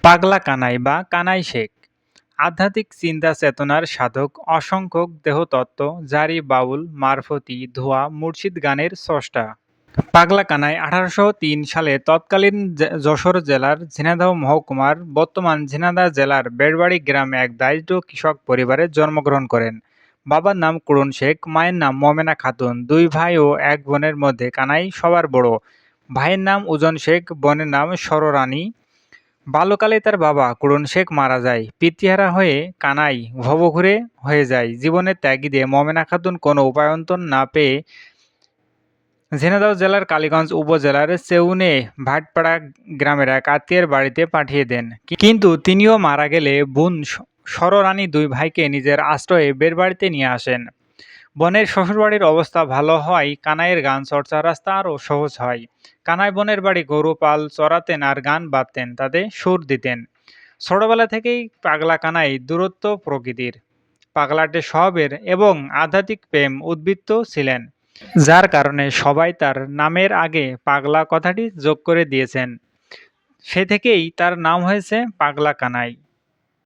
পাগলা কানাই বা কানাই শেখ আধ্যাত্মিক চিন্তা চেতনার সাধক, অসংখ্য দেহতত্ত্ব, জারি বাউল, মারফতি, ধোয়া, মুর্শিদ গানের স্রষ্টা। পাগলা কানাই 1803 সালে তৎকালীন যশোর জেলার ঝিনাইদহ মহকুমার বর্তমান ঝিনাইদহ জেলার বেড়বাড়ি গ্রামে এক দরিদ্র কৃষক পরিবারে জন্মগ্রহণ করেন। বাবার নাম করুণ শেখ, মায়ের নাম মমেনা খাতুন। দুই ভাই ও এক বোনের মধ্যে কানাই সবার বড়। ভাইয়ের নাম উজন শেখ, বোনের নাম সররানী। বাল্যকালে তার বাবা করুণ শেখ মারা যায়। পিতৃহারা হয়ে কানাই ভবঘুরে হয়ে যায়। জীবনের তাগিদে মমেনা খাতুন কোনো উপায়ন্তর না পেয়ে ঝিনাইদহ জেলার কালীগঞ্জ উপজেলার চেউনে ভাটপাড়া গ্রামের এক আত্মীয়ের বাড়িতে পাঠিয়ে দেন। কিন্তু তিনিও মারা গেলে বোন সররানী দুই ভাইকে নিজের আশ্রয়ে বেড়বাড়িতে নিয়ে আসেন। বোনের শ্বশুরবাড়ির অবস্থা ভালো হওয়ায় কানাইয়ের গান চর্চার রাস্তা আরও সহজ হয়। কানাই বোনের বাড়ি গরু পাল চড়াতেন আর গান বাঁধতেন, তাতে সুর দিতেন। ছোটবেলা থেকেই পাগলা কানাই দূরত্ব প্রকৃতির, পাগলাটে স্বভাবের এবং আধ্যাত্মিক প্রেম উদ্বৃত্ত ছিলেন, যার কারণে সবাই তার নামের আগে পাগলা কথাটি যোগ করে দিয়েছেন। সে থেকেই তার নাম হয়েছে পাগলা কানাই।